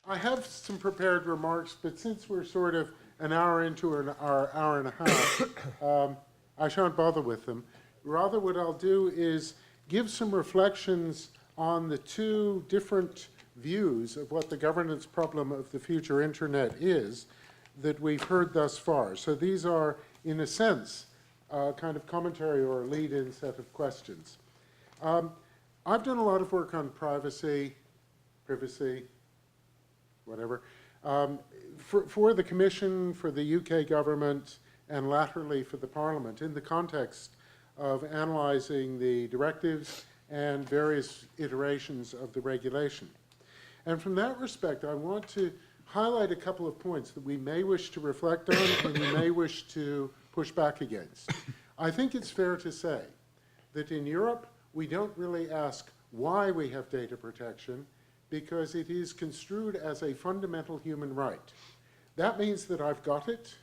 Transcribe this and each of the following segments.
I have some prepared remarks, but since we're sort of an hour into our hour and a half, I shan't bother with them. Rather, what I'll do is give some reflections on the two different views of what the governance problem of the future internet is that we've heard thus far. So these are, in a sense, a kind of commentary or a lead-in set of questions. I've done a lot of work on privacy, whatever, for the Commission, for the UK government, and latterly for the Parliament in the context of analysing the directives and various iterations of the regulation. And from that respect, I want to highlight a couple of points that we may wish to reflect on and we may wish to push back against. I think it's fair to say that in Europe, we don't really ask why we have data protection, because it is construed as a fundamental human right. That means that I've got it,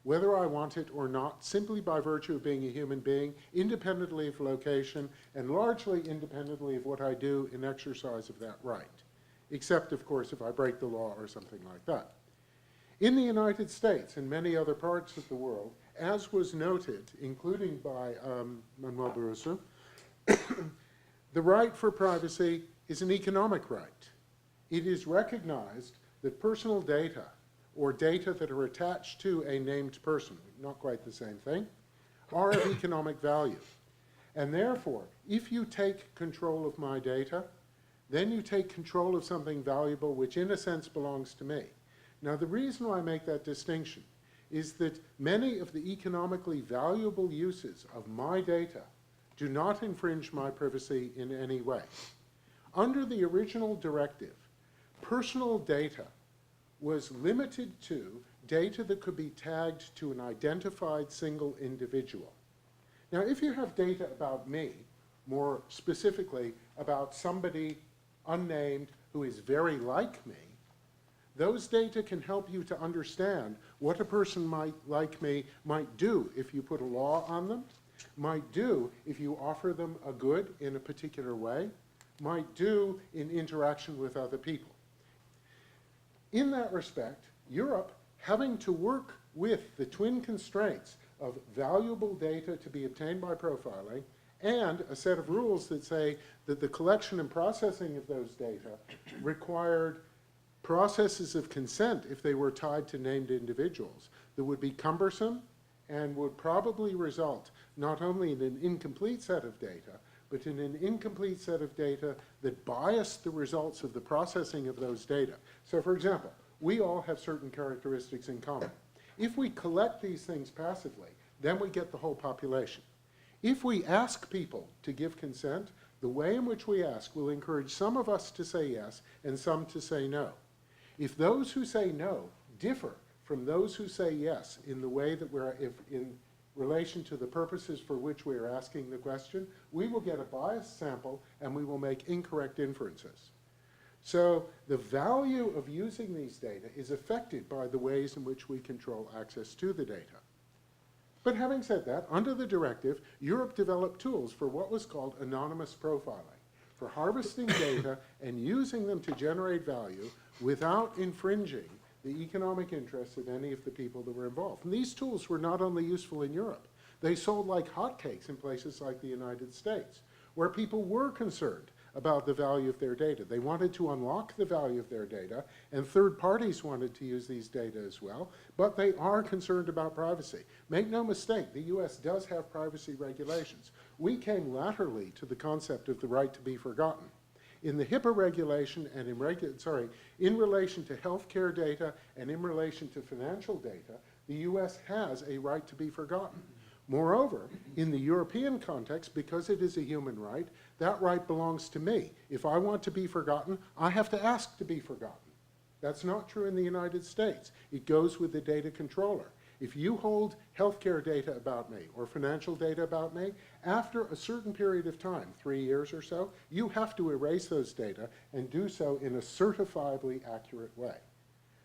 whether I want it or not, simply by virtue of being a human being, independently of location, and largely independently of what I do in exercise of that right, except, of course, if I break the law or something like that. In the United States and many other parts of the world, as was noted, including by Manuel Barroso, the right for privacy is an economic right. It is recognized that personal data, or data that are attached to a named person, not quite the same thing, are of economic value. And therefore, if you take control of my data, then you take control of something valuable which in a sense belongs to me. Now the reason why I make that distinction is that many of the economically valuable uses of my data do not infringe my privacy in any way. Under the original directive, personal data was limited to data that could be tagged to an identified single individual. Now, if you have data about me, more specifically about somebody unnamed who is very like me, those data can help you to understand what a person like me might do if you put a law on them, might do if you offer them a good in a particular way, might do in interaction with other people. In that respect, Europe, having to work with the twin constraints of valuable data to be obtained by profiling and a set of rules that say that the collection and processing of those data required processes of consent if they were tied to named individuals that would be cumbersome and would probably result not only in an incomplete set of data, but in an incomplete set of data that biased the results of the processing of those data. So for example, we all have certain characteristics in common. If we collect these things passively, then we get the whole population. If we ask people to give consent, the way in which we ask will encourage some of us to say yes and some to say no. If those who say no differ from those who say yes in the way that in relation to the purposes for which we are asking the question, we will get a biased sample and we will make incorrect inferences. So the value of using these data is affected by the ways in which we control access to the data. But having said that, under the directive, Europe developed tools for what was called anonymous profiling, for harvesting data and using them to generate value without infringing the economic interests of any of the people that were involved. And these tools were not only useful in Europe, they sold like hotcakes in places like the United States, where people were concerned about the value of their data. They wanted to unlock the value of their data, and third parties wanted to use these data as well, but they are concerned about privacy. Make no mistake, the US does have privacy regulations. We came laterally to the concept of the right to be forgotten. In the HIPAA regulation and in relation to healthcare data and in relation to financial data, the US has a right to be forgotten. Moreover, in the European context, because it is a human right, that right belongs to me. If I want to be forgotten, I have to ask to be forgotten. That's not true in the United States. It goes with the data controller. If you hold healthcare data about me or financial data about me, after a certain period of time, 3 years or so, you have to erase those data and do so in a certifiably accurate way.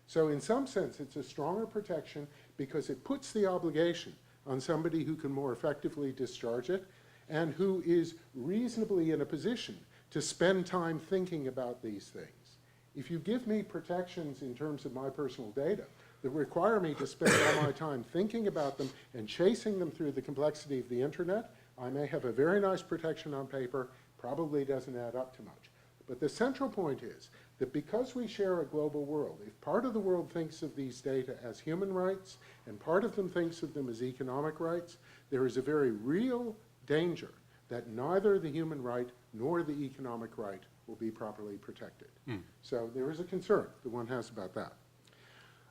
So in some sense, it's a stronger protection because it puts the obligation on somebody who can more effectively discharge it and who is reasonably in a position to spend time thinking about these things. If you give me protections in terms of my personal data that require me to spend all my time thinking about them and chasing them through the complexity of the internet, I may have a very nice protection on paper, probably doesn't add up to much. But the central point is that because we share a global world, if part of the world thinks of these data as human rights and part of them thinks of them as economic rights, there is a very real danger that neither the human right nor the economic right will be properly protected. So there is a concern that one has about that.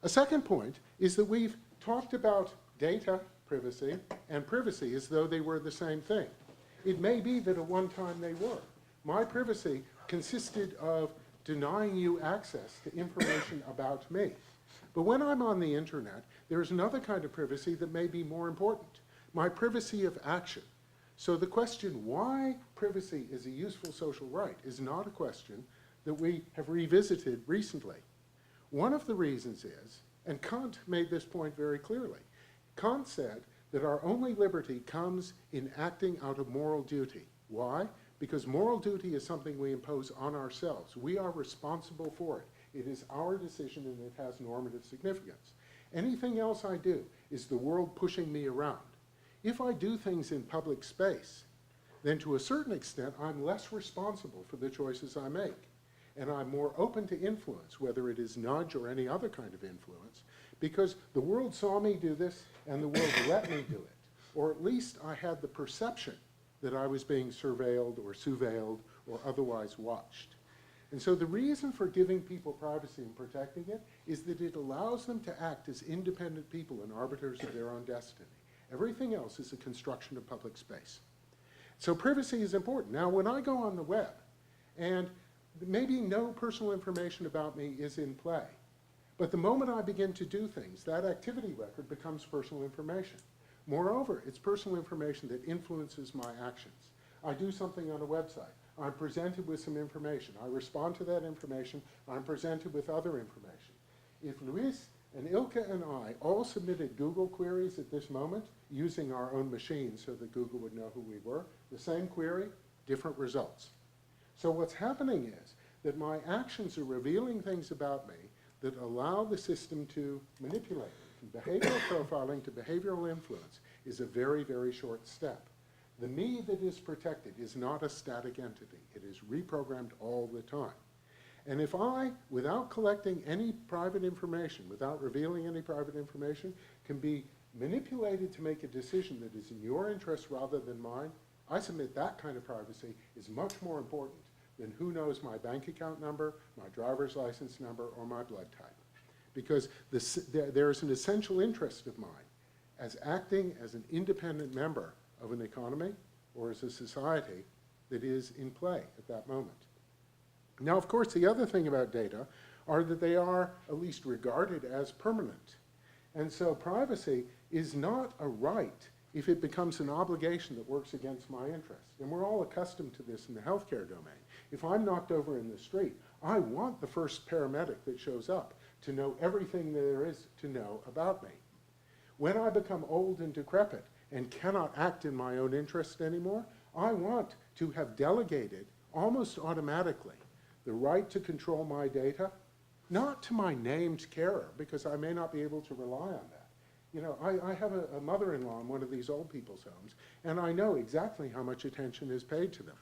A second point is that we've talked about data privacy and privacy as though they were the same thing. It may be that at one time they were. My privacy consisted of denying you access to information about me. But when I'm on the internet, there's another kind of privacy that may be more important, my privacy of action. So the question why privacy is a useful social right is not a question that we have revisited recently. One of the reasons is, and Kant made this point very clearly, Kant said that our only liberty comes in acting out of moral duty. Why? Because moral duty is something we impose on ourselves. We are responsible for it. It is our decision and it has normative significance. Anything else I do is the world pushing me around. If I do things in public space, then to a certain extent I'm less responsible for the choices I make. And I'm more open to influence, whether it is nudge or any other kind of influence, because the world saw me do this and the world let me do it. Or at least I had the perception that I was being surveilled or otherwise watched. And so the reason for giving people privacy and protecting it is that it allows them to act as independent people and arbiters of their own destiny. Everything else is a construction of public space. So privacy is important. Now, when I go on the web, and maybe no personal information about me is in play, but the moment I begin to do things, that activity record becomes personal information. Moreover, it's personal information that influences my actions. I do something on a website. I'm presented with some information. I respond to that information. I'm presented with other information. If Luis and Ilka and I all submitted Google queries at this moment using our own machines so that Google would know who we were, the same query, different results. So what's happening is that my actions are revealing things about me that allow the system to manipulate me. From behavioral profiling to behavioral influence is a very, very short step. The me that is protected is not a static entity. It is reprogrammed all the time. And if I, without collecting any private information, without revealing any private information, can be manipulated to make a decision that is in your interest rather than mine, I submit that kind of privacy is much more important than who knows my bank account number, my driver's license number, or my blood type. Because there is an essential interest of mine as acting as an independent member of an economy or as a society that is in play at that moment. Now, of course, the other thing about data are that they are at least regarded as permanent. And so privacy is not a right if it becomes an obligation that works against my interest. And we're all accustomed to this in the healthcare domain. If I'm knocked over in the street, I want the first paramedic that shows up to know everything there is to know about me. When I become old and decrepit and cannot act in my own interest anymore, I want to have delegated almost automatically the right to control my data, not to my named carer, because I may not be able to rely on that. You know, I have a mother-in-law in one of these old people's homes, and I know exactly how much attention is paid to them.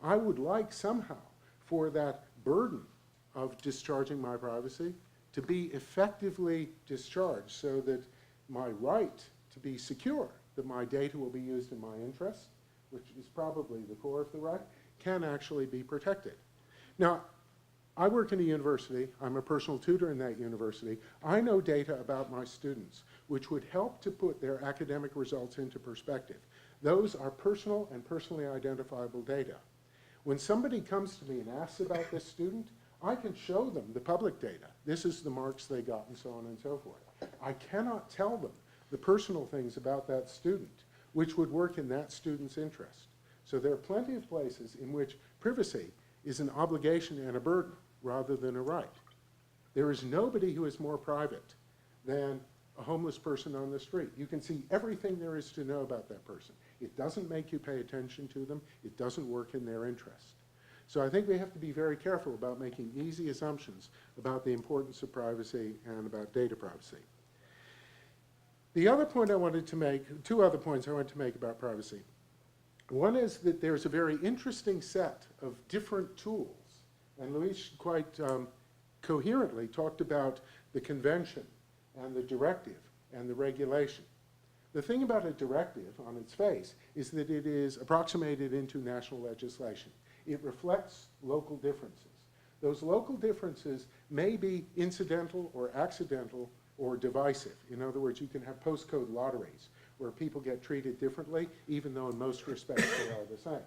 I would like somehow for that burden of discharging my privacy to be effectively discharged so that my right to be secure that my data will be used in my interest, which is probably the core of the right, can actually be protected. Now, I work in a university. I'm a personal tutor in that university. I know data about my students, which would help to put their academic results into perspective. Those are personal and personally identifiable data. When somebody comes to me and asks about this student, I can show them the public data. This is the marks they got and so on and so forth. I cannot tell them the personal things about that student, which would work in that student's interest. So there are plenty of places in which privacy is an obligation and a burden rather than a right. There is nobody who is more private than a homeless person on the street. You can see everything there is to know about that person. It doesn't make you pay attention to them. It doesn't work in their interest. So I think we have to be very careful about making easy assumptions about the importance of privacy and about data privacy. The other point I wanted to make, two other points I wanted to make about privacy. One is that there's a very interesting set of different tools, and Luis quite coherently talked about the convention and the directive and the regulation. The thing about a directive on its face is that it is approximated into national legislation. It reflects local differences. Those local differences may be incidental or accidental or divisive. In other words, you can have postcode lotteries where people get treated differently, even though in most respects they are the same.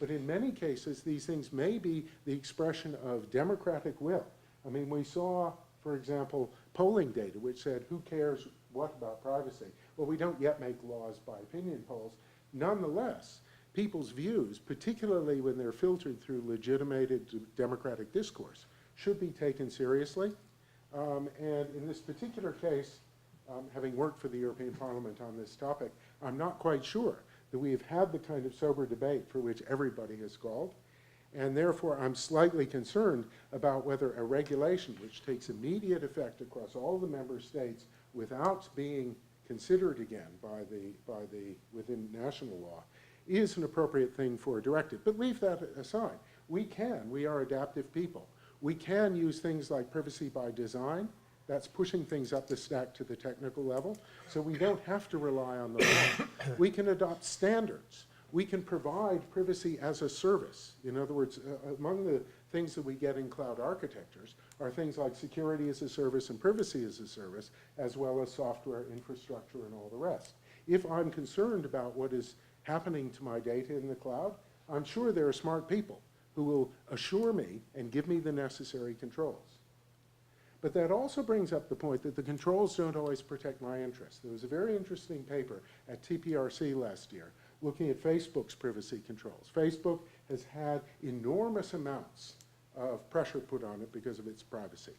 But in many cases, these things may be the expression of democratic will. I mean, we saw, for example, polling data which said, who cares what about privacy? Well, we don't yet make laws by opinion polls. Nonetheless, people's views, particularly when they're filtered through legitimated democratic discourse, should be taken seriously. And in this particular case, having worked for the European Parliament on this topic, I'm not quite sure that we have had the kind of sober debate for which everybody has called. And therefore, I'm slightly concerned about whether a regulation which takes immediate effect across all the member states without being considered again within national law is an appropriate thing for a directive. But leave that aside. We are adaptive people. We can use things like privacy by design. That's pushing things up the stack to the technical level. So we don't have to rely on the law. We can adopt standards. We can provide privacy as a service. In other words, among the things that we get in cloud architectures are things like security as a service and privacy as a service, as well as software, infrastructure, and all the rest. If I'm concerned about what is happening to my data in the cloud, I'm sure there are smart people who will assure me and give me the necessary controls. But that also brings up the point that the controls don't always protect my interests. There was a very interesting paper at TPRC last year looking at Facebook's privacy controls. Facebook has had enormous amounts of pressure put on it because of its privacy.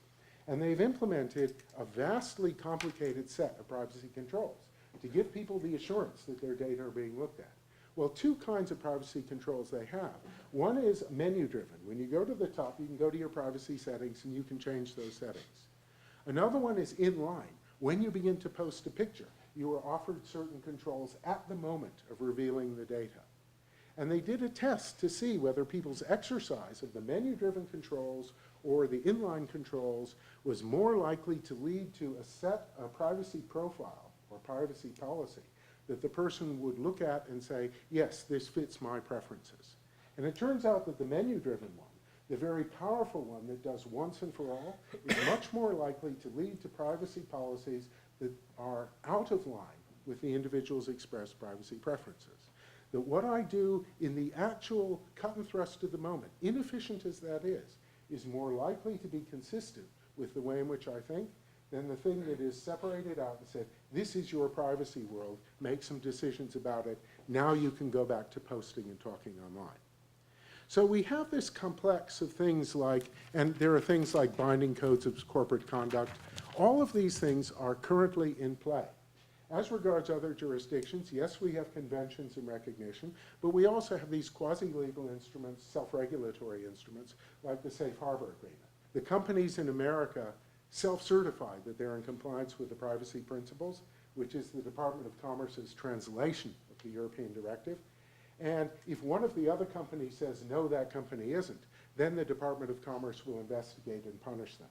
And they've implemented a vastly complicated set of privacy controls to give people the assurance that their data are being looked at. Well, two kinds of privacy controls they have. One is menu-driven. When you go to the top, you can go to your privacy settings and you can change those settings. Another one is inline. When you begin to post a picture, you are offered certain controls at the moment of revealing the data. And they did a test to see whether people's exercise of the menu-driven controls or the inline controls was more likely to lead to a privacy profile or privacy policy that the person would look at and say, yes, this fits my preferences. And it turns out that the menu-driven one, the very powerful one that does once and for all, is much more likely to lead to privacy policies that are out of line with the individual's expressed privacy preferences. That what I do in the actual cut and thrust of the moment, inefficient as that is more likely to be consistent with the way in which I think than the thing that is separated out and said, this is your privacy world, make some decisions about it, now you can go back to posting and talking online. So we have this complex of things like, and there are things like binding codes of corporate conduct. All of these things are currently in play. As regards other jurisdictions, yes, we have conventions and recognition, but we also have these quasi-legal instruments, self-regulatory instruments, like the Safe Harbor Agreement. The companies in America self-certify that they're in compliance with the privacy principles, which is the Department of Commerce's translation of the European directive. And if one of the other companies says, no, that company isn't, then the Department of Commerce will investigate and punish them.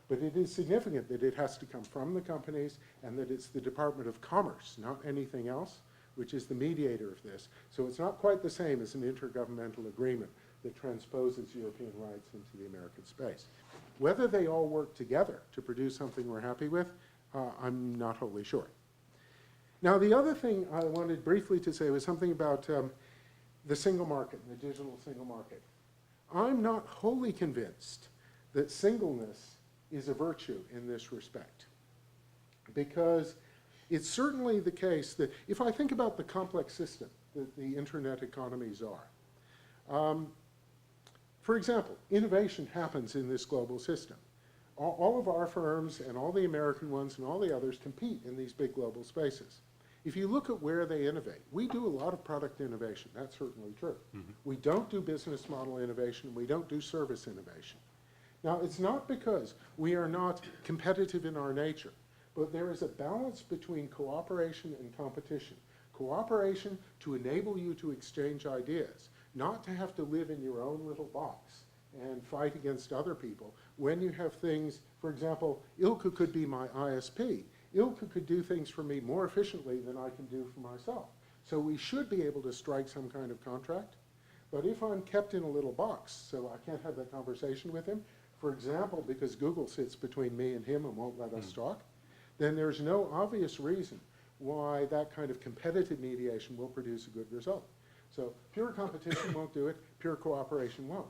But it is significant that it has to come from the companies and that it's the Department of Commerce, not anything else, which is the mediator of this. So it's not quite the same as an intergovernmental agreement that transposes European rights into the American space. Whether they all work together to produce something we're happy with, I'm not wholly sure. Now, the other thing I wanted briefly to say was something about the single market, the digital single market. I'm not wholly convinced that singleness is a virtue in this respect, because it's certainly the case that if I think about the complex system that the internet economies are, for example, innovation happens in this global system. All of our firms and all the American ones and all the others compete in these big global spaces. If you look at where they innovate, we do a lot of product innovation. That's certainly true. We don't do business model innovation. We don't do service innovation. Now, it's not because we are not competitive in our nature, but there is a balance between cooperation and competition. Cooperation to enable you to exchange ideas, not to have to live in your own little box and fight against other people. When you have things, for example, Ilka could be my ISP. Ilka could do things for me more efficiently than I can do for myself. So we should be able to strike some kind of contract. But if I'm kept in a little box, so I can't have that conversation with him, for example, because Google sits between me and him and won't let us talk, then there's no obvious reason why that kind of competitive mediation will produce a good result. So pure competition won't do it, pure cooperation won't.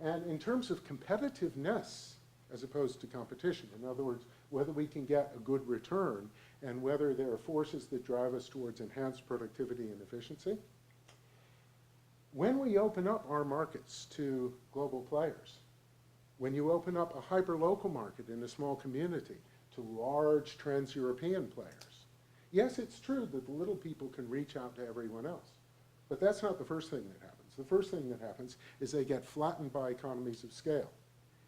And in terms of competitiveness, as opposed to competition, in other words, whether we can get a good return and whether there are forces that drive us towards enhanced productivity and efficiency, when we open up our markets to global players, when you open up a hyper-local market in a small community to large trans-European players, yes, it's true that the little people can reach out to everyone else, but that's not the first thing that happens. The first thing that happens is they get flattened by economies of scale.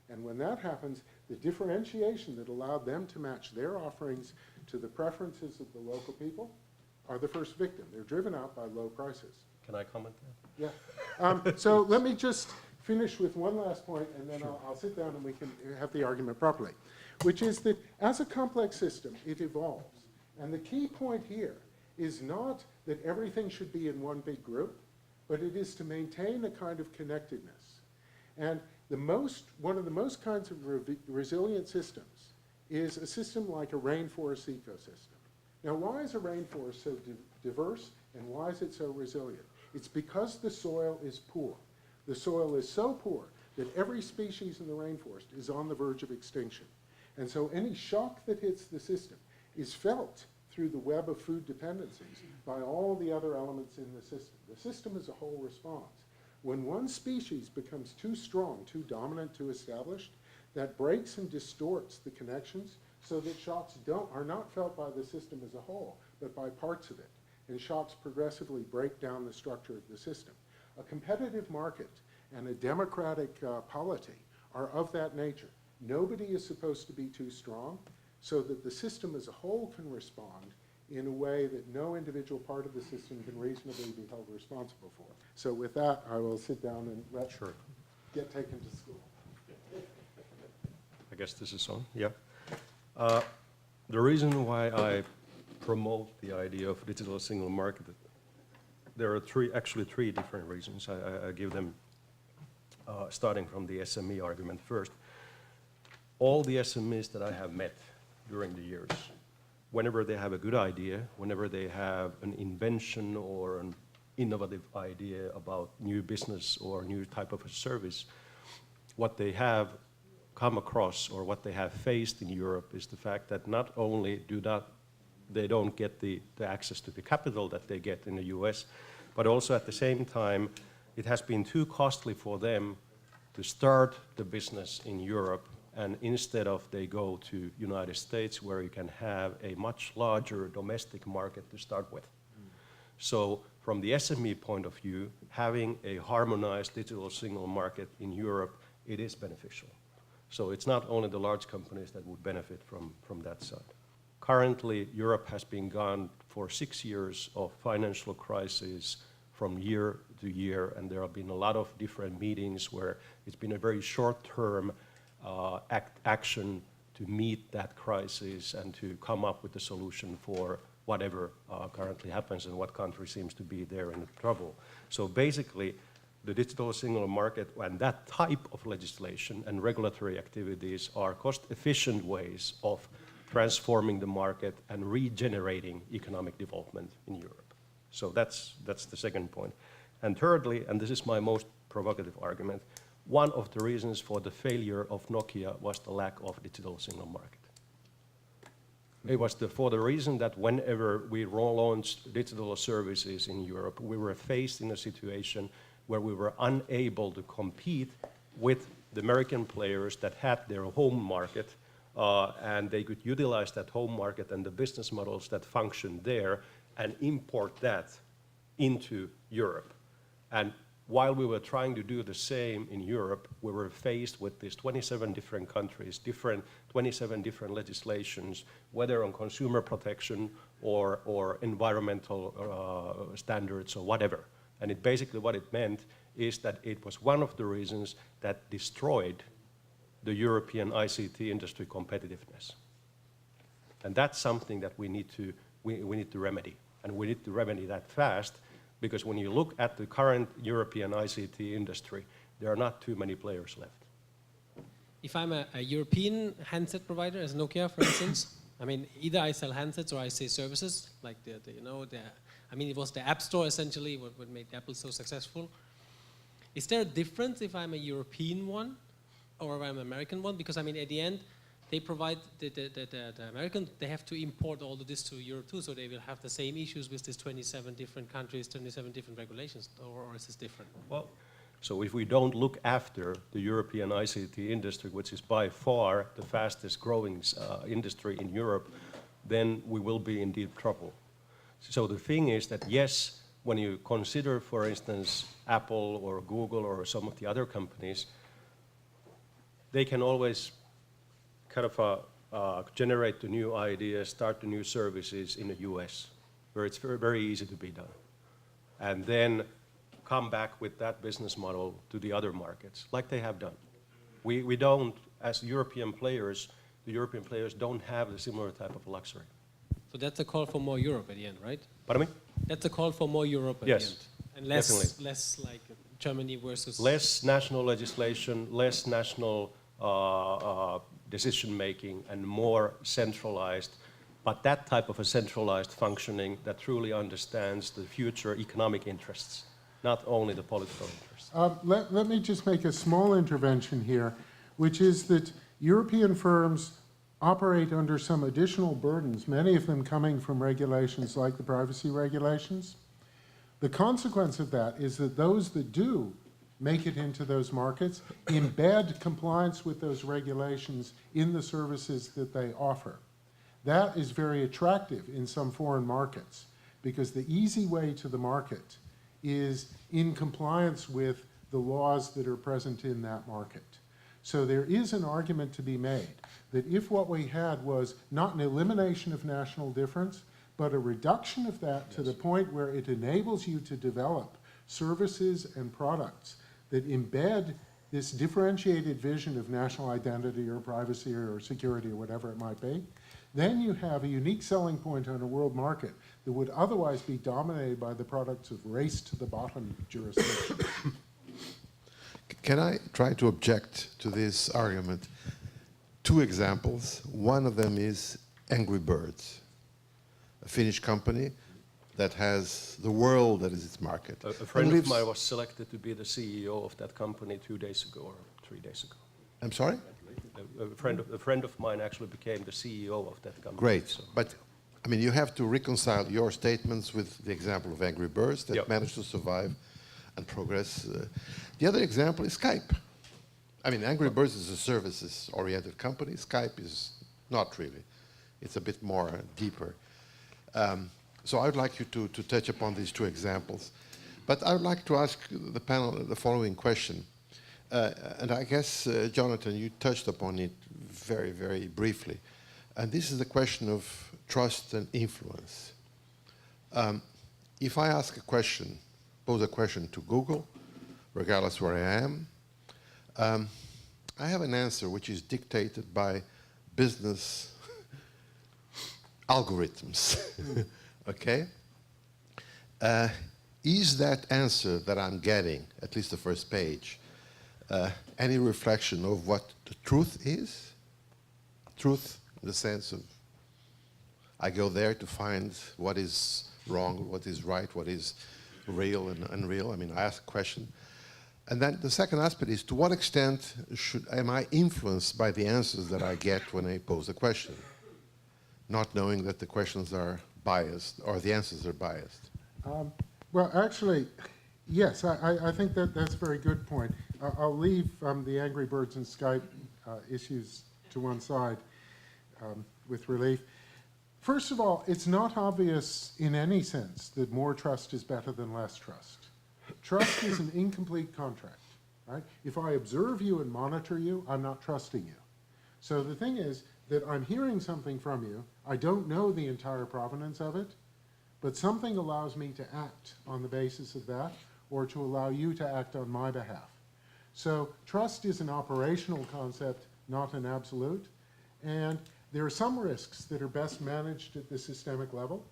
And when that happens, the differentiation that allowed them to match their offerings to the preferences of the local people are the first victim. They're driven out by low prices. Can I comment there? Yeah. So let me just finish with one last point, and then I'll sit down and we can have the argument properly, which is that as a complex system, it evolves. And the key point here is not that everything should be in one big group, but it is to maintain a kind of connectedness. And one of the most kinds of resilient systems is a system like a rainforest ecosystem. Now, why is a rainforest so diverse, and why is it so resilient? It's because the soil is poor. The soil is so poor that every species in the rainforest is on the verge of extinction. And so any shock that hits the system is felt through the web of food dependencies by all the other elements in the system. The system as a whole responds. When one species becomes too strong, too dominant, too established, that breaks and distorts the connections so that shocks are not felt by the system as a whole, but by parts of it. And shocks progressively break down the structure of the system. A competitive market and a democratic polity are of that nature. Nobody is supposed to be too strong so that the system as a whole can respond in a way that no individual part of the system can reasonably be held responsible for. So with that, I will sit down and get taken to school. I guess this is on, yeah. The reason why I promote the idea of digital single market, there are actually three different reasons. I give them, starting from the SME argument first. All the SMEs that I have met during the years, whenever they have a good idea, whenever they have an invention or an innovative idea about new business or new type of a service, what they have come across or what they have faced in Europe is the fact that not only they don't get the access to the capital that they get in the US, but also at the same time, it has been too costly for them to start the business in Europe, and instead of they go to United States where you can have a much larger domestic market to start with. So from the SME point of view, having a harmonized digital single market in Europe, it is beneficial. So it's not only the large companies that would benefit from that side. Currently, Europe has been gone for 6 years of financial crisis from year to year, and there have been a lot of different meetings where it's been a very short-term action to meet that crisis and to come up with a solution for whatever currently happens and what country seems to be there in trouble. So basically, the digital single market and that type of legislation and regulatory activities are cost-efficient ways of transforming the market and regenerating economic development in Europe. So that's the second point. And thirdly, and this is my most provocative argument, one of the reasons for the failure of Nokia was the lack of digital single market. It was for the reason that whenever we launched digital services in Europe, we were faced in a situation where we were unable to compete with the American players that had their home market, and they could utilize that home market and the business models that functioned there and import that into Europe. And while we were trying to do the same in Europe, we were faced with these 27 different countries, 27 different legislations, whether on consumer protection or environmental standards or whatever. And it basically what it meant is that it was one of the reasons that destroyed the European ICT industry competitiveness. And that's something that we need to remedy. And we need to remedy that fast, because when you look at the current European ICT industry, there are not too many players left. If I'm a European handset provider, as Nokia, for instance, I mean, either I sell handsets or I sell services, like I mean, it was the App Store essentially what made Apple so successful. Is there a difference if I'm a European one or if I'm an American one? Because I mean, at the end, they provide the American, they have to import all of this to Europe too, so they will have the same issues with these 27 different countries, 27 different regulations, or is this different? Well, so if we don't look after the European ICT industry, which is by far the fastest growing industry in Europe, then we will be in deep trouble. So the thing is that yes, when you consider, for instance, Apple or Google or some of the other companies, they can always kind of generate the new ideas, start the new services in the US, where it's very, very easy to be done. And then come back with that business model to the other markets, like they have done. We don't, as European players, the European players don't have the similar type of luxury. So that's a call for more Europe at the end, right? Pardon me? That's a call for more Europe at the end. And less like Germany versus... Less national legislation, less national decision-making, and more centralized, but that type of a centralized functioning that truly understands the future economic interests, not only the political interests. Let me just make a small intervention here, which is that European firms operate under some additional burdens, many of them coming from regulations like the privacy regulations. The consequence of that is that those that do make it into those markets embed compliance with those regulations in the services that they offer. That is very attractive in some foreign markets, because the easy way to the market is in compliance with the laws that are present in that market. So there is an argument to be made that if what we had was not an elimination of national difference, but a reduction of that to the point where it enables you to develop services and products that embed this differentiated vision of national identity or privacy or security or whatever it might be, then you have a unique selling point on a world market that would otherwise be dominated by the products of race to the bottom jurisdictions. Can I try to object to this argument? Two examples. One of them is Angry Birds, a Finnish company that has the world that is its market. A friend of mine was selected to be the CEO of that company 2 days ago or 3 days ago. I'm sorry? A friend of mine actually became the CEO of that company. Great, so. but I mean, you have to reconcile your statements with the example of Angry Birds that Yep. managed to survive and progress. The other example is Skype. I mean, Angry Birds is a services-oriented company. Skype is not really. It's a bit more deeper. So I would like you to touch upon these two examples. But I would like to ask the panel the following question. And I guess, Jonathan, you touched upon it very, very briefly. And this is the question of trust and influence. If I ask a question, pose a question to Google, regardless where I am, I have an answer which is dictated by business algorithms. Okay? Is that answer that I'm getting, at least the first page, any reflection of what the truth is? Truth in the sense of I go there to find what is wrong, what is right, what is real and unreal. I mean, I ask a question. And then the second aspect is, to what extent am I influenced by the answers that I get when I pose a question, not knowing that the questions are biased or the answers are biased? Well, actually, yes, I think that's a very good point. I'll leave the Angry Birds and Skype issues to one side with relief. First of all, it's not obvious in any sense that more trust is better than less trust. Trust is an incomplete contract, right? If I observe you and monitor you, I'm not trusting you. So the thing is that I'm hearing something from you. I don't know the entire provenance of it, but something allows me to act on the basis of that, or to allow you to act on my behalf. So trust is an operational concept, not an absolute. And there are some risks that are best managed at the systemic level,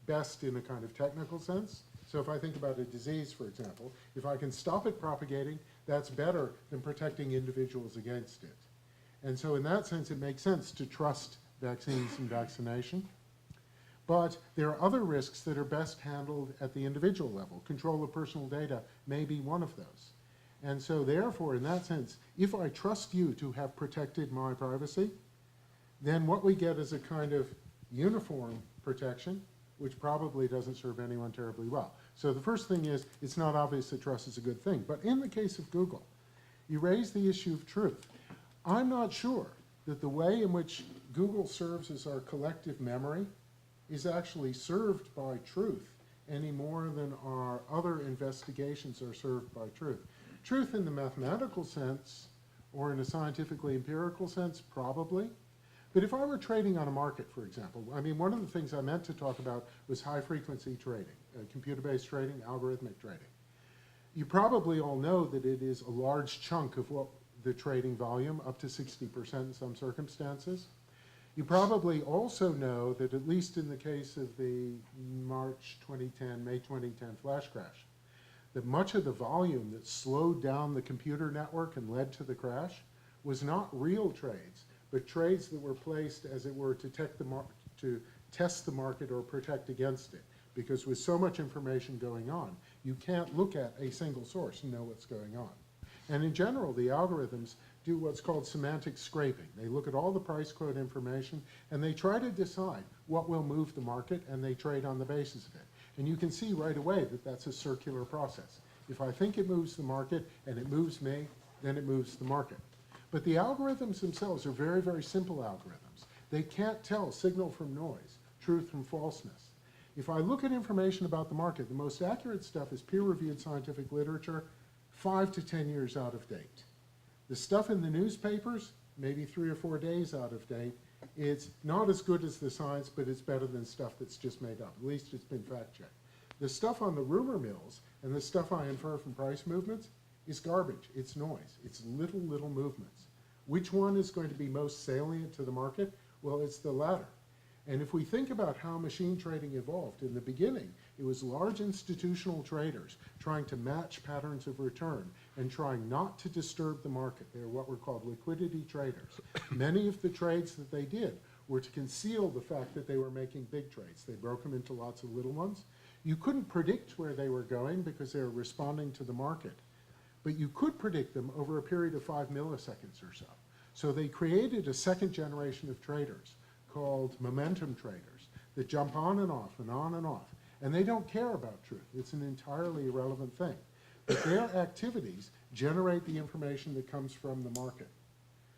best in a kind of technical sense. So if I think about a disease, for example, if I can stop it propagating, that's better than protecting individuals against it. And so in that sense, it makes sense to trust vaccines and vaccination. But there are other risks that are best handled at the individual level. Control of personal data may be one of those. And so therefore, in that sense, if I trust you to have protected my privacy, then what we get is a kind of uniform protection, which probably doesn't serve anyone terribly well. So the first thing is, it's not obvious that trust is a good thing. But in the case of Google, you raise the issue of truth. I'm not sure that the way in which Google serves as our collective memory is actually served by truth any more than our other investigations are served by truth. Truth in the mathematical sense, or in a scientifically empirical sense, probably. But if I were trading on a market, for example, I mean, one of the things I meant to talk about was high-frequency trading, computer-based trading, algorithmic trading. You probably all know that it is a large chunk of what the trading volume, up to 60% in some circumstances. You probably also know that, at least in the case of the March 2010, May 2010 flash crash, that much of the volume that slowed down the computer network and led to the crash was not real trades, but trades that were placed, as it were, to test the market or protect against it. Because with so much information going on, you can't look at a single source and know what's going on. And in general, the algorithms do what's called semantic scraping. They look at all the price quote information, and they try to decide what will move the market, and they trade on the basis of it. And you can see right away that that's a circular process. If I think it moves the market and it moves me, then it moves the market. But the algorithms themselves are very, very simple algorithms. They can't tell signal from noise, truth from falseness. If I look at information about the market, the most accurate stuff is peer-reviewed scientific literature, 5 to 10 years out of date. The stuff in the newspapers, maybe 3 or 4 days out of date. It's not as good as the science, but it's better than stuff that's just made up. At least it's been fact-checked. The stuff on the rumor mills and the stuff I infer from price movements is garbage. It's noise. It's little movements. Which one is going to be most salient to the market? Well, it's the latter. And if we think about how machine trading evolved, in the beginning, it was large institutional traders trying to match patterns of return and trying not to disturb the market. They were what were called liquidity traders. Many of the trades that they did were to conceal the fact that they were making big trades. They broke them into lots of little ones. You couldn't predict where they were going because they were responding to the market, but you could predict them over a period of 5 milliseconds or so. So they created a second generation of traders called momentum traders that jump on and off and on and off. And they don't care about truth. It's an entirely irrelevant thing. But their activities generate the information that comes from the market.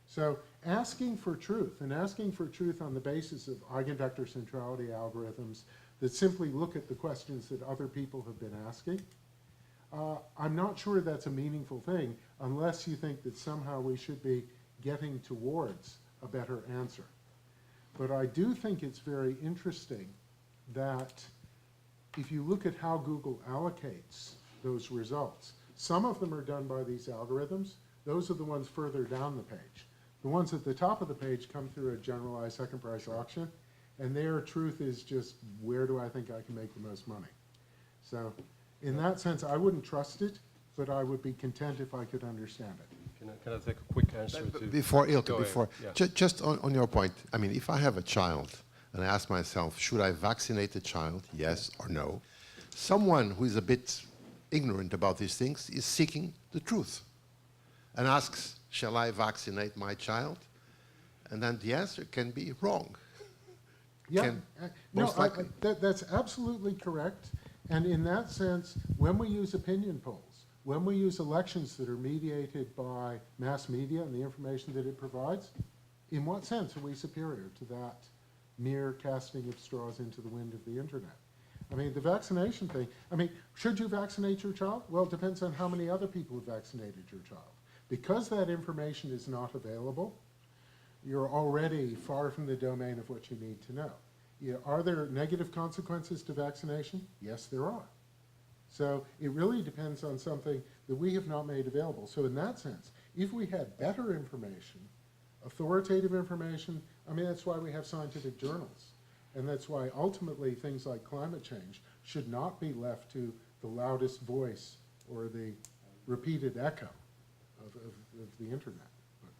So asking for truth, and asking for truth on the basis of eigenvector centrality algorithms that simply look at the questions that other people have been asking, I'm not sure that's a meaningful thing unless you think that somehow we should be getting towards a better answer. But I do think it's very interesting that if you look at how Google allocates those results, some of them are done by these algorithms. Those are the ones further down the page. The ones at the top of the page come through a generalized second price auction, and their truth is just, where do I think I can make the most money? So in that sense, I wouldn't trust it, but I would be content if I could understand it. Can I take a quick answer to... Before, Ilke, Go ahead, yeah. just on your point, I mean, if I have a child and I ask myself, should I vaccinate the child, yes or no? Someone who is a bit ignorant about these things is seeking the truth and asks, shall I vaccinate my child? And then the answer can be wrong. Yeah, most likely. That's absolutely correct. And in that sense, when we use opinion polls, when we use elections that are mediated by mass media and the information that it provides, in what sense are we superior to that mere casting of straws into the wind of the internet. I mean, the vaccination thing, I mean, should you vaccinate your child? Well, it depends on how many other people have vaccinated your child. Because that information is not available, you're already far from the domain of what you need to know. Are there negative consequences to vaccination? Yes, there are. So it really depends on something that we have not made available. So in that sense, if we had better information, authoritative information, I mean, that's why we have scientific journals. And that's why ultimately things like climate change should not be left to the loudest voice or the repeated echo of the internet. But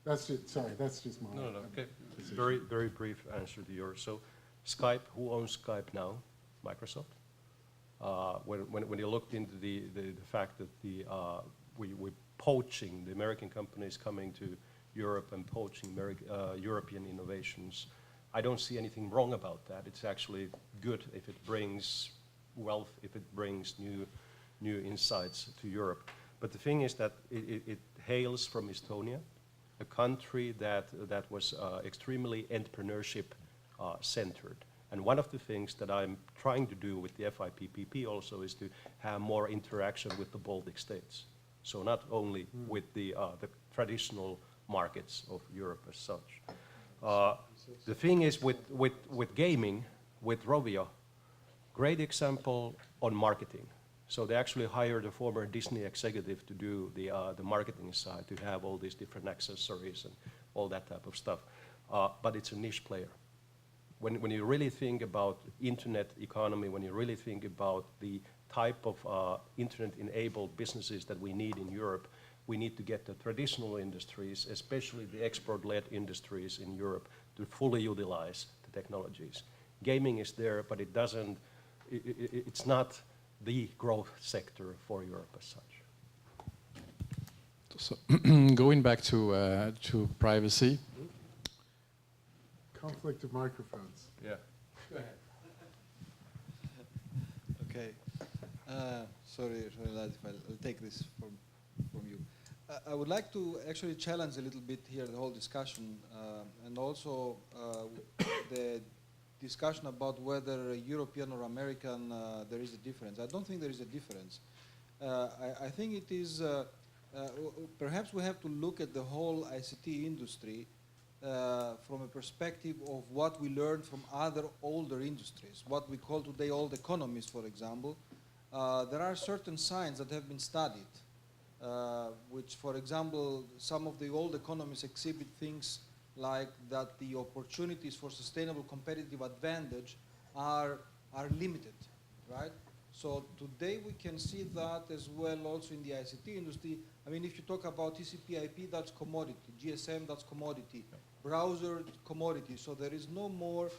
that's just, sorry, that's just my No, okay. position. Very brief answer to yours. So Skype, who owns Skype now? Microsoft. When you looked into the fact that we're poaching, the American companies coming to Europe and poaching European innovations, I don't see anything wrong about that. It's actually good if it brings wealth, if it brings new insights to Europe. But the thing is that it hails from Estonia, a country that was extremely entrepreneurship centered. And one of the things that I'm trying to do with the FIPPP also is to have more interaction with the Baltic states. So not only with the traditional markets of Europe as such. The thing is with gaming, with Rovio, great example on marketing. So they actually hired a former Disney executive to do the marketing side, to have all these different accessories and all that type of stuff. But it's a niche player. When you really think about internet economy, when you really think about the type of internet-enabled businesses that we need in Europe, we need to get the traditional industries, especially the export-led industries in Europe, to fully utilize the technologies. Gaming is there, but it doesn't, it's not the growth sector for Europe as such. So going back to privacy. Conflict of microphones. Yeah. Go ahead. Okay. Sorry, lad, if I'll take this from you. I would like to actually challenge a little bit here the whole discussion and also the discussion about whether European or American there is a difference. I don't think there is a difference. I think it is, perhaps we have to look at the whole ICT industry from a perspective of what we learned from other older industries, what we call today old economies, for example. There are certain signs that have been studied, which, for example, some of the old economies exhibit things like that the opportunities for sustainable competitive advantage are limited, right? So today we can see that as well also in the ICT industry. I mean, if you talk about TCP/IP, that's commodity. GSM, that's commodity. Browser, commodity. So there is no more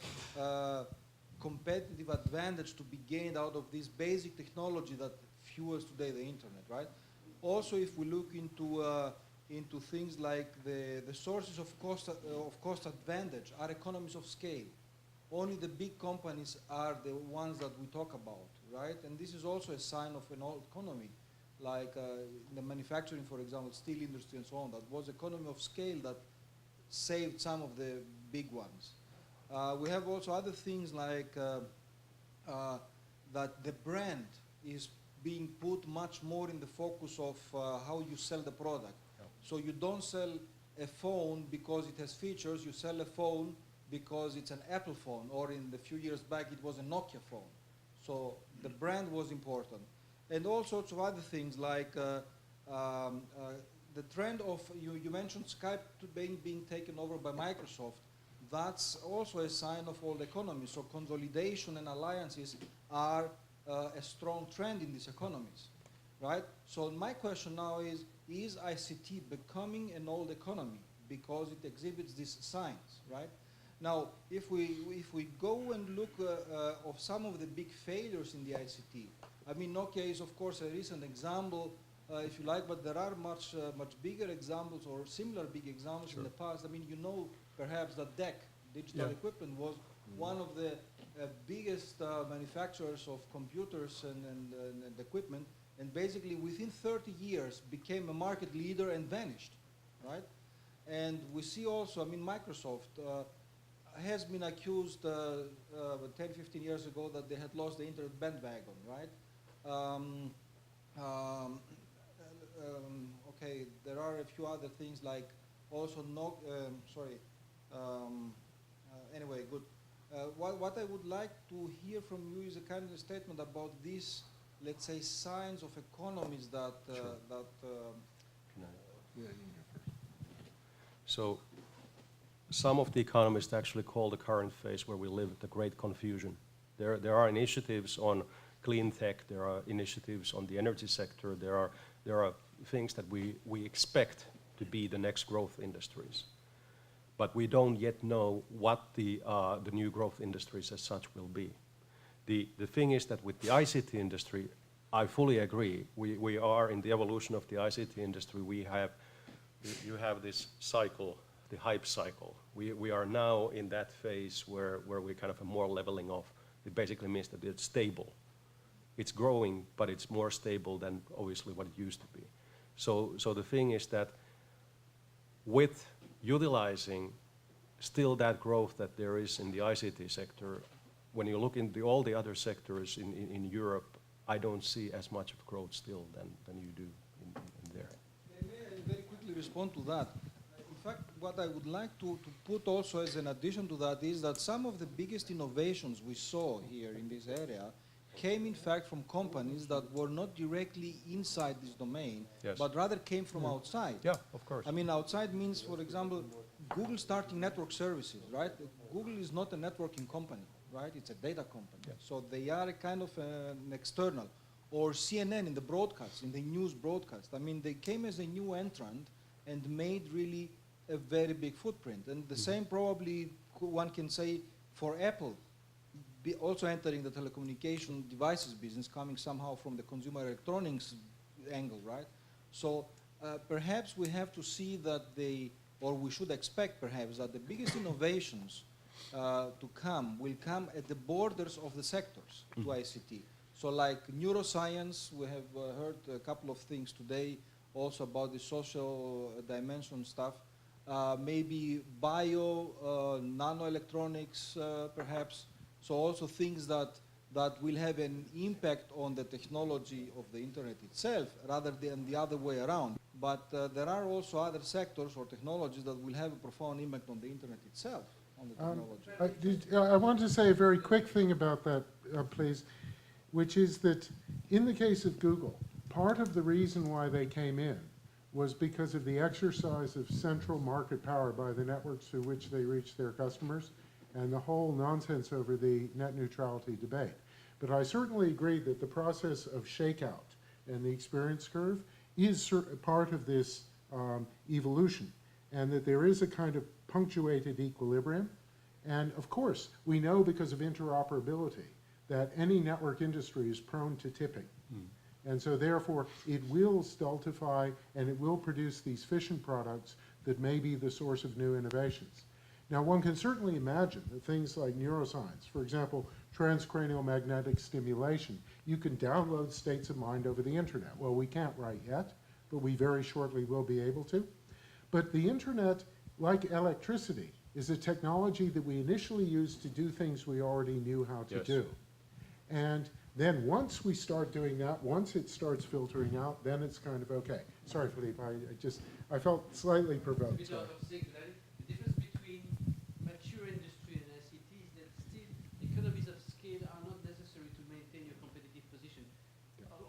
competitive advantage to be gained out of this basic technology that fuels today the internet, right? Also, if we look into things like the sources of cost advantage are economies of scale. Only the big companies are the ones that we talk about, right? And this is also a sign of an old economy, like in the manufacturing, for example, steel industry and so on. That was economy of scale that saved some of the big ones. We have also other things like that the brand is being put much more in the focus of how you sell the product. Yeah. So you don't sell a phone because it has features, you sell a phone because it's an Apple phone, or in the few years back it was a Nokia phone. So the brand was important. And all sorts of other things like the trend of, you mentioned Skype being taken over by Microsoft. That's also a sign of old economy. So consolidation and alliances are a strong trend in these economies, right? So my question now is ICT becoming an old economy because it exhibits these signs, right? Now, if we go and look of some of the big failures in the ICT, I mean, Nokia is of course a recent example, if you like, but there are much bigger examples or similar big examples in the past. I mean, you know, perhaps that DEC, digital equipment, was one of the biggest manufacturers of computers and equipment, and basically within 30 years became a market leader and vanished, right? And we see also, I mean, Microsoft, has been accused 10, 15 years ago that they had lost the internet bandwagon, right? Okay, there are a few other things like also anyway, good. What I would like to hear from you is a kind of statement about these, let's say, signs of economies that So some of the economists actually call the current phase where we live the great confusion. There are initiatives on clean tech, there are initiatives on the energy sector, there are things that we expect to be the next growth industries. But we don't yet know what the new growth industries as such will be. The thing is that with the ICT industry, I fully agree. We are in the evolution of the ICT industry. You have this cycle, the hype cycle. We are now in that phase where we kind of are more leveling off. It basically means that it's stable. It's growing, but it's more stable than obviously what it used to be. So the thing is that with utilizing still that growth that there is in the ICT sector, when you look into all the other sectors in Europe, I don't see as much of growth still than you do in there. May I very quickly respond to that? In fact, what I would like to put also as an addition to that is that some of the biggest innovations we saw here in this area came in fact from companies that were not directly inside this domain, Yes. but rather came from outside. Yeah, of course. I mean, outside means, for example, Google starting network services, right? Google is not a networking company, right? It's a data company. Yeah. So they are a kind of an external. Or CNN in the broadcast, in the news broadcast. I mean, they came as a new entrant and made really a very big footprint. And the same probably one can say for Apple, also entering the telecommunication devices business, coming somehow from the consumer electronics angle, right? So perhaps we have to see that or we should expect perhaps that the biggest innovations to come will come at the borders of the sectors to ICT. So like neuroscience, we have heard a couple of things today also about the social dimension stuff. Maybe bio, nanoelectronics perhaps. So also things that will have an impact on the technology of the internet itself rather than the other way around. But there are also other sectors or technologies that will have a profound impact on the internet itself, on the technology. I want to say a very quick thing about that, please, which is that in the case of Google, part of the reason why they came in was because of the exercise of central market power by the networks through which they reach their customers and the whole nonsense over the net neutrality debate. But I certainly agree that the process of shakeout and the experience curve is part of this evolution, and that there is a kind of punctuated equilibrium. And of course, we know because of interoperability that any network industry is prone to tipping. And so therefore, it will stultify and it will produce these fission products that may be the source of new innovations. Now, one can certainly imagine that things like neuroscience, for example, transcranial magnetic stimulation, you can download states of mind over the internet. Well, we can't right yet, but we very shortly will be able to. But the internet, like electricity, is a technology that we initially used to do things we already knew how to do. And then once we start doing that, once it starts filtering out, then it's kind of okay. Sorry, Philippe, I felt slightly provoked. The difference between mature industry and ICT is that still economies of scale are not necessary to maintain your competitive position.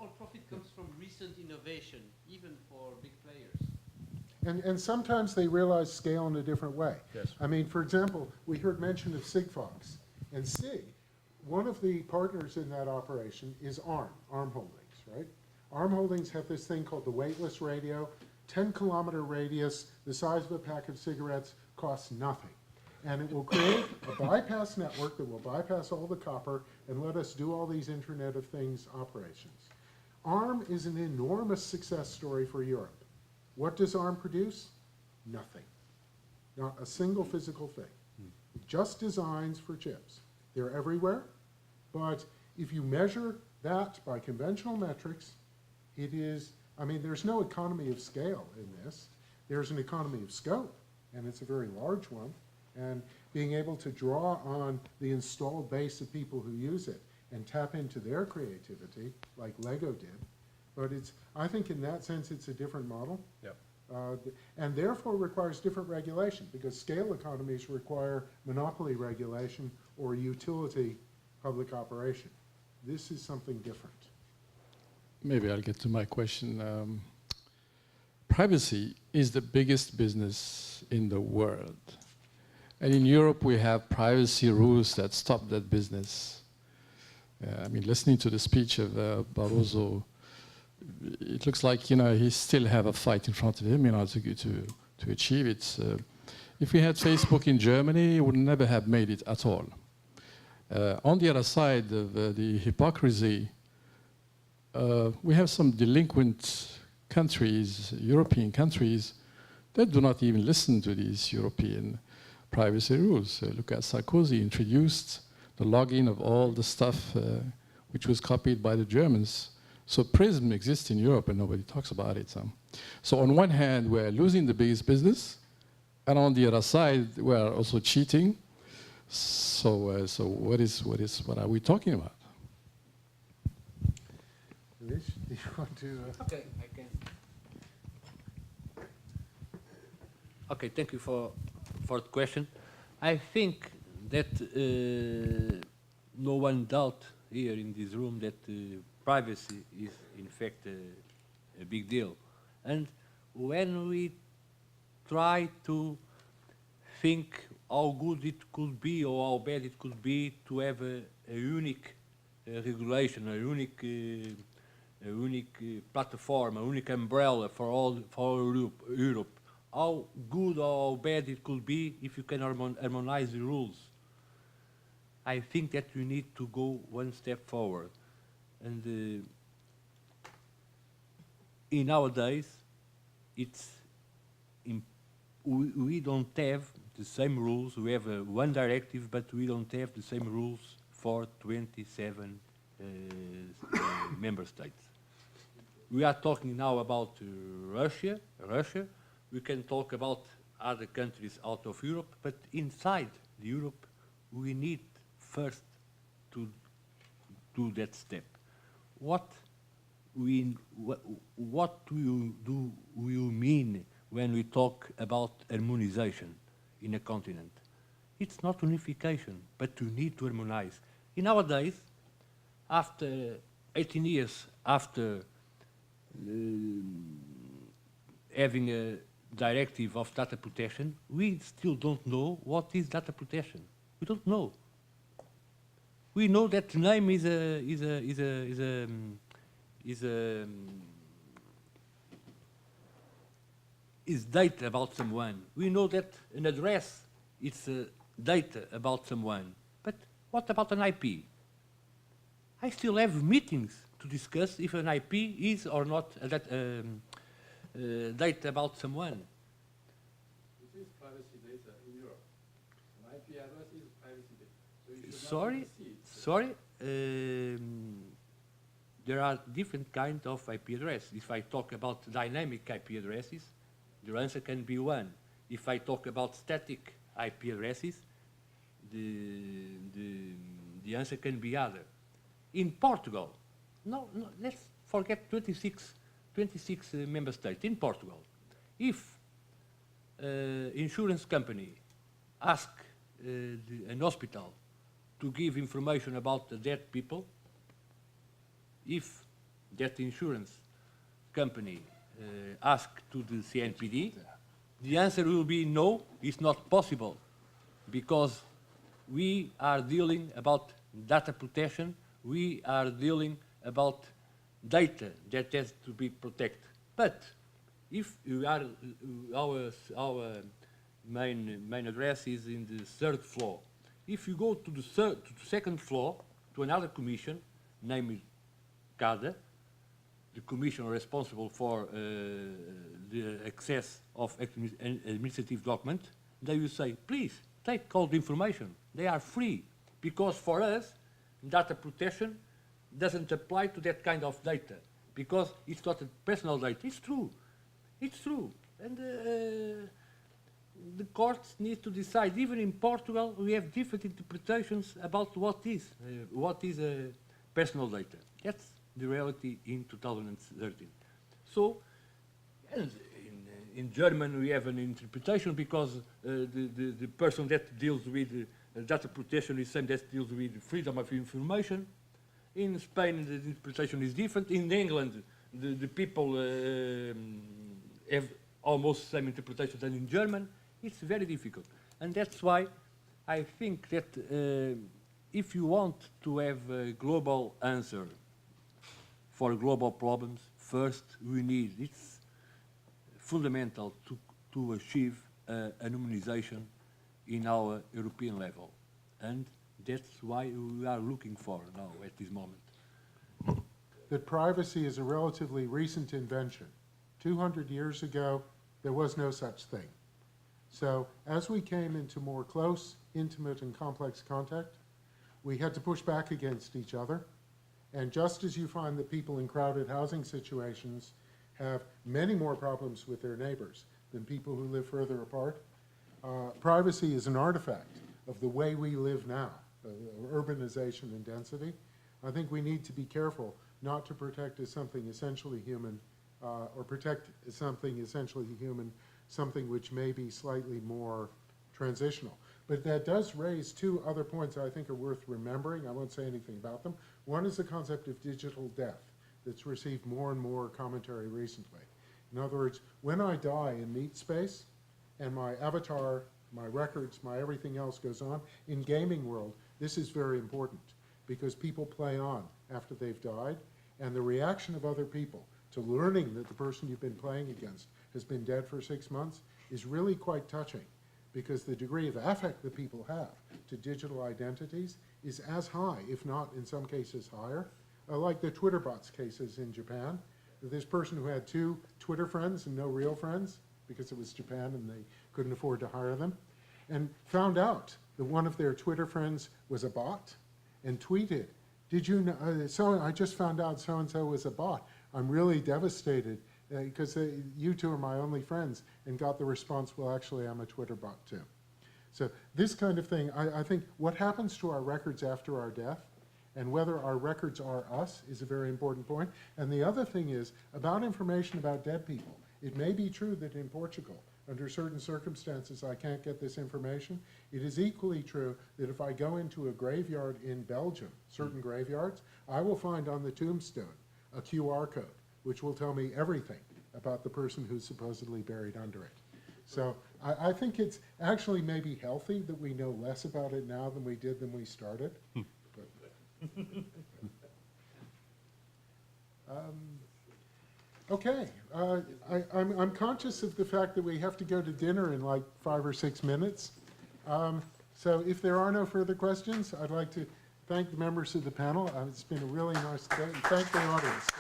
All profit comes from recent innovation, even for big players. And sometimes they realize scale in a different way. Yes. I mean, for example, we heard mention of Sigfox. And Sig, one of the partners in that operation is ARM Holdings, right? ARM Holdings have this thing called the weightless radio, 10-kilometer radius, the size of a pack of cigarettes, costs nothing. And it will create a bypass network that will bypass all the copper and let us do all these Internet of Things operations. ARM is an enormous success story for Europe. What does ARM produce? Nothing. Not a single physical thing. Just designs for chips. They're everywhere, but if you measure that by conventional metrics, it is, I mean, there's no economy of scale in this. There's an economy of scope, and it's a very large one, And being able to draw on the installed base of people who use it and tap into their creativity, like Lego did. But I think in that sense, it's a different model. Yep. And therefore requires different regulation, because scale economies require monopoly regulation or utility public operation. This is something different. Maybe I'll get to my question. Privacy is the biggest business in the world. And in Europe, we have privacy rules that stop that business. I mean, listening to the speech of Barroso, it looks like, he still have a fight in front of him in order to achieve it. If we had Facebook in Germany, it would never have made it at all. On the other side of the hypocrisy, we have some delinquent countries, European countries, that do not even listen to these European privacy rules. Look at Sarkozy introduced the login of all the stuff which was copied by the Germans. So PRISM exists in Europe and nobody talks about it. So on one hand, we're losing the biggest business, and on the other side, we're also cheating. So what are we talking about? Luis, do you want to? Okay, I can. Okay, thank you for the question. I think that no one doubt here in this room that privacy is in fact a big deal. And when we try to think how good it could be or how bad it could be to have a unique regulation, a unique platform, a unique umbrella for all Europe. How good or how bad it could be if you can harmonize the rules. I think that we need to go one step forward. And in nowadays, we don't have the same rules. We have one directive, but we don't have the same rules for 27 member states. We are talking now about Russia. We can talk about other countries out of Europe, but inside Europe, we need first to do that step. What do you mean when we talk about harmonization in a continent? It's not unification, but you need to harmonize. In nowadays, after 18 years after having a directive of data protection, we still don't know what is data protection. We don't know. We know that the name is data about someone. We know that an address is data about someone. But what about an IP? I still have meetings to discuss if an IP is or not data about someone. It is privacy data in Europe. An IP address is privacy data. So you should Sorry, not see it. sorry. There are different kinds of IP addresses. If I talk about dynamic IP addresses, the answer can be one. If I talk about static IP addresses, the answer can be other. In Portugal, no, let's forget 26 member states. In Portugal, if insurance company ask an hospital to give information about the dead people, if that insurance company ask to the CNPD, the answer will be no, it's not possible, because we are dealing about data protection, we are dealing about data that has to be protected. But if you are, our main address is in the 3rd floor. If you go to the 2nd floor, to another commission, namely CADA, the commission responsible for the access of administrative documents, they will say, please, take all the information. They are free, because for us, data protection doesn't apply to that kind of data, because it's not a personal data. It's true. It's true. And the courts need to decide. Even in Portugal, we have different interpretations about what is personal data. That's the reality in 2013. So, and in German, we have an interpretation because the person that deals with data protection is the same that deals with freedom of information. In Spain, the interpretation is different. In England, the people have almost the same interpretation than in German. It's very difficult. And that's why I think that if you want to have a global answer for global problems, first we need, it's fundamental to achieve an harmonization in our European level. And that's why we are looking for now at this moment. That privacy is a relatively recent invention. 200 years ago, there was no such thing. So as we came into more close, intimate, and complex contact, we had to push back against each other. And just as you find that people in crowded housing situations have many more problems with their neighbors than people who live further apart, privacy is an artifact of the way we live now, urbanization and density. I think we need to be careful not to protect as something essentially human, or protect as something essentially human, something which may be slightly more transitional. But that does raise two other points I think are worth remembering. I won't say anything about them. One is the concept of digital death that's received more and more commentary recently. In other words, when I die in meat space and my avatar, my records, my everything else goes on, in gaming world, this is very important because people play on after they've died, and the reaction of other people to learning that the person you've been playing against has been dead for 6 months is really quite touching, because the degree of affect that people have to digital identities is as high, if not in some cases higher, like the Twitter bots cases in Japan. This person who had 2 Twitter friends and no real friends, because it was Japan and they couldn't afford to hire them, and found out that one of their Twitter friends was a bot and tweeted, "Did you know, so I just found out so-and-so was a bot. I'm really devastated because you two are my only friends," and got the response, "Well, actually, I'm a Twitter bot too." So this kind of thing, I think what happens to our records after our death and whether our records are us is a very important point. And the other thing is about information about dead people. It may be true that in Portugal, under certain circumstances, I can't get this information. It is equally true that if I go into a graveyard in Belgium, certain graveyards, I will find on the tombstone a QR code, which will tell me everything about the person who's supposedly buried under it. So I think it's actually maybe healthy that we know less about it now than we did when we started. Okay, I'm conscious of the fact that we have to go to dinner in like 5 or 6 minutes. So if there are no further questions, I'd like to thank the members of the panel. It's been a really nice day, and thank the audience.